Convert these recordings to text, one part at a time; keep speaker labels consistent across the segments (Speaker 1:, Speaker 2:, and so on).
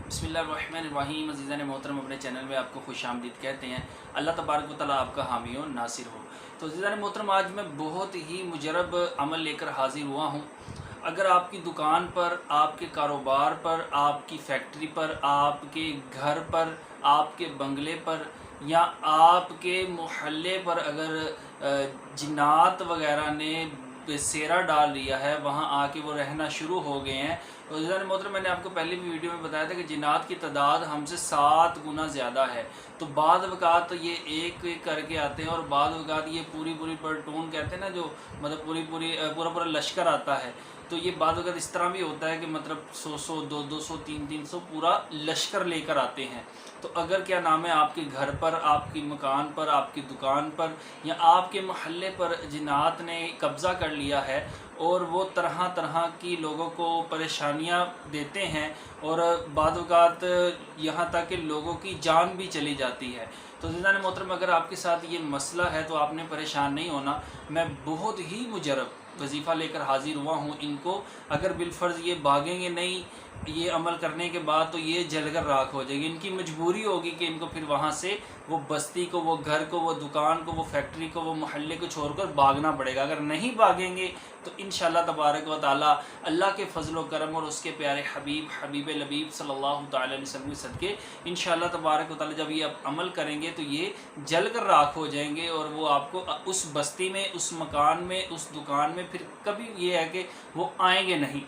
Speaker 1: बिस्मिल्लाहिर्रहमानिर्रहीम। अज़ीज़ान मोहतरम, अपने चैनल में आपको खुश आमदीद कहते हैं। अल्लाह तबारक व तआला आपका हामी हो, नासिर हो। तो अज़ीज़ान मोहतरम, आज मैं बहुत ही मुजरब अमल लेकर हाज़िर हुआ हूँ। अगर आपकी दुकान पर, आपके कारोबार पर, आपकी फैक्ट्री पर, आपके घर पर, आपके बंगले पर या आपके मोहल्ले पर अगर जिन्नात वगैरह ने बसेरा डाल लिया है, वहाँ आके वो रहना शुरू हो गए हैं, तो अज़ीज़ान मोहतरम, मैंने आपको पहले भी वीडियो में बताया था कि जिन्नात की तादाद हमसे 7 गुना ज़्यादा है। तो बाद वक़ात ये एक एक करके आते हैं और बाद वक़ात ये पूरी पूरी प्लटून कहते हैं ना, जो मतलब पूरा पूरा लश्कर आता है। तो ये बाद वक़ात इस तरह भी होता है कि मतलब 100 200 300 पूरा लश्कर लेकर आते हैं। तो अगर क्या नाम है, आपके घर पर, आपकी मकान पर, आपकी दुकान पर या आपके मोहल्ले पर जिन्नात ने कब्ज़ा कर लिया है और वो तरह तरह की लोगों को परेशानियां देते हैं और बाद वक़ात यहाँ तक कि लोगों की जान भी चली जाती है। तो ज़ीज़ान मोहतरम, अगर आपके साथ ये मसला है तो आपने परेशान नहीं होना। मैं बहुत ही मुजरब वजीफ़ा लेकर हाज़िर हुआ हूँ। इनको अगर बिलफ़र्ज़ ये भागेंगे नहीं ये अमल करने के बाद, तो ये जलकर राख हो जाएगी। इनकी मजबूरी होगी कि इनको फिर वहाँ से वो बस्ती को, वो घर को, वो दुकान को, वो फैक्ट्री को, वो मोहल्ले को छोड़कर भागना पड़ेगा। अगर नहीं भागेंगे तो इंशाअल्लाह तबारक व तआला अल्लाह के फ़ज़ल व करम और उसके प्यारे हबीब लबीब सल्लल्लाहु तआला अलैहि वसल्लम के सदक़े इंशाअल्लाह तबारक व तआला जब ये अमल करेंगे तो ये जलकर राख हो जाएंगे और वो आपको उस बस्ती में, उस मकान में, उस दुकान में फिर कभी ये है कि वो आएंगे नहीं।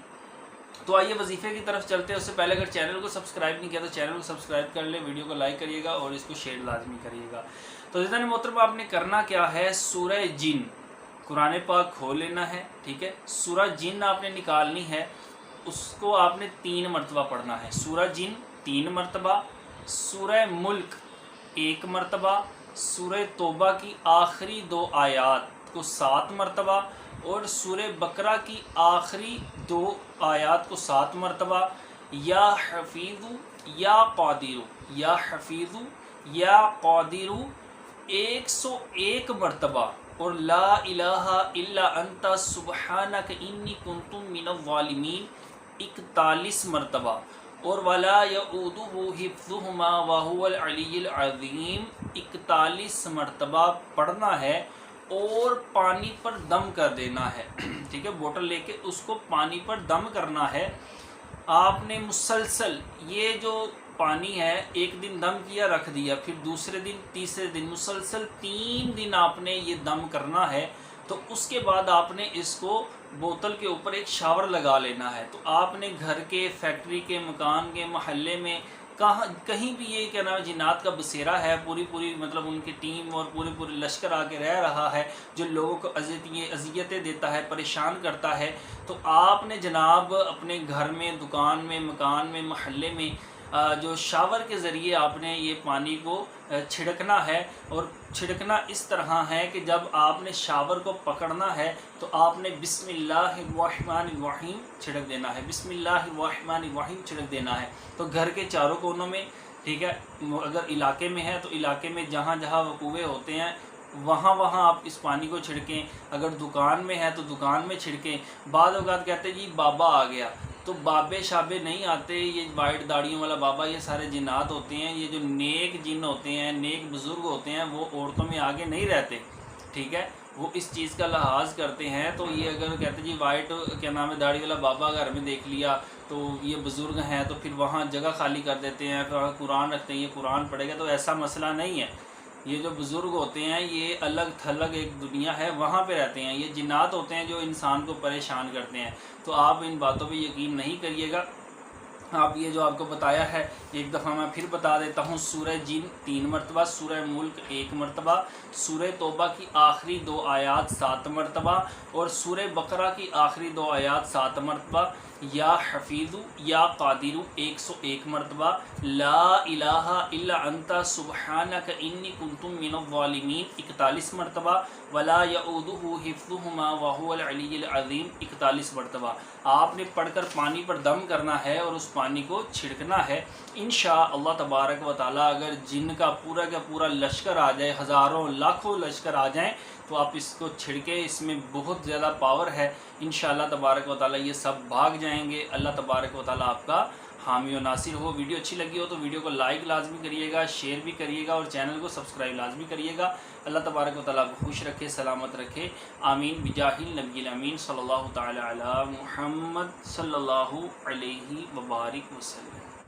Speaker 1: तो आइए वजीफ़े की तरफ चलते हैं। उससे पहले अगर चैनल को सब्सक्राइब नहीं किया तो चैनल को सब्सक्राइब कर ले, वीडियो को लाइक करिएगा और इसको शेयर लाजमी करिएगा। तो ज़ीज़ान मोहतरम, आपने करना क्या है, सूरह जिन कुरान पाक खोल लेना है, ठीक है। सूरह जिन आपने निकालनी है, उसको आपने 3 मरतबा पढ़ना है। सूरह जिन 3 मरतबा, सूरह मुल्क 1 मरतबा, सूरह तौबा की आखिरी 2 आयात को 7 मरतबा और सूरह बकरा की आखिरी 2 आयात को 7 मरतबा। या हफीज़ु या क़ादिरु, या हफीज़ु या क़ादिरु 101 मरतबा और ला इलाहा इल्ला अंता सुब्हानक इन्नी कुन्तु मिनज़्ज़ालिमीन 41 मरतबा और वला यऊदुहु हिफ्ज़ुहुमा व हुवल अलिय्युल अज़ीम 41 मरतबा पढ़ना है और पानी पर दम कर देना है, ठीक है। बोतल लेके उसको पानी पर दम करना है आपने मुसलसल। ये जो पानी है, एक दिन दम किया, रख दिया, फिर दूसरे दिन, तीसरे दिन, मुसलसल 3 दिन आपने ये दम करना है। तो उसके बाद आपने इसको बोतल के ऊपर एक शावर लगा लेना है। तो आपने घर के, फैक्ट्री के, मकान के, मोहल्ले में कहीं भी ये क्या नाम है, जिन्नात का बसेरा है, पूरी मतलब उनकी टीम और पूरे लश्कर आके रह रहा है जो लोगों को अजियतें देता है, परेशान करता है। तो आपने जनाब अपने घर में, दुकान में, मकान में, मोहल्ले में जो शावर के ज़रिए आपने ये पानी को छिड़कना है। और छिड़कना इस तरह है कि जब आपने शावर को पकड़ना है तो आपने बिस्मिल्लाहिर्रहमानिर्रहीम छिड़क देना है, बिस्मिल्लाहिर्रहमानिर्रहीम छिड़क देना है। तो घर के चारों कोनों में, ठीक है। अगर इलाके में है तो इलाके में जहाँ जहाँ वकूए होते हैं वहाँ आप इस पानी को छिड़कें। अगर दुकान में है तो दुकान में छिड़कें। बाद औक़ात कहते हैं जी बाबा आ गया, तो बाबे शाबे नहीं आते, ये वाइट दाढ़ियों वाला बाबा, ये सारे जिन्नात होते हैं। ये जो नेक जिन होते हैं, नेक बुज़ुर्ग होते हैं, वो औरतों में आगे नहीं रहते, ठीक है। वो इस चीज़ का लिहाज करते हैं। तो ये अगर कहते जी वाइट क्या नाम है दाढ़ी वाला बाबा घर में देख लिया तो ये बुज़ुर्ग हैं, तो फिर वहाँ जगह खाली कर देते हैं, फिर वहाँ कुरान रखते हैं, ये कुरान पढ़ेगा। तो ऐसा मसला नहीं है। ये जो बुज़ुर्ग होते हैं ये अलग थलग एक दुनिया है, वहाँ पे रहते हैं। ये जिन्नात होते हैं जो इंसान को परेशान करते हैं। तो आप इन बातों पे यकीन नहीं करिएगा। आप ये जो आपको बताया है एक दफ़ा मैं फिर बता देता हूँ। सूरह जिन 3 मरतबा, सूरह मुल्क 1 मरतबा, सूरह तौबा की आखिरी 2 आयात 7 मरतबा और सूरह बकरा की आखिरी 2 आयात 7 मरतबा। या हफीज़ु या क़ादिरु 101 मरतबा। ला इलाहा इल्ला अंता सुब्हानक इन्नी कुन्तु मिनज़्ज़ालिमीन 41 मरतबा। वला यऊदुहु हिफ्ज़ुहुमा व हुवल अलिय्युल अज़ीम 41 मरतबा। आपने पढ़कर पानी पर दम करना है और उस पानी को छिड़कना है। इंशाअल्लाह तबारक व तआला अगर जिन का पूरा लश्कर आ जाए, हज़ारों लाखों लश्कर आ जाएं, तो आप इसको छिड़के, इसमें बहुत ज़्यादा पावर है। इंशाअल्लाह तबारक व तआला ये सब भाग जाएंगे। अल्लाह तबारक व तआला आपका حامی و ناصر ہو۔ ویڈیو اچھی لگی ہو تو ویڈیو کو لائک لازمی کریے گا، شیئر بھی کریے گا، اور چینل کو سبسکرائب لازمی کریے گا۔ اللہ تبارک و تعالیٰ کو خوش رکھے، سلامت رکھے، آمین بجاہ النبی الامین صلی اللہ تعالی علی محمد صلی اللہ علیہ وبارک وسلم۔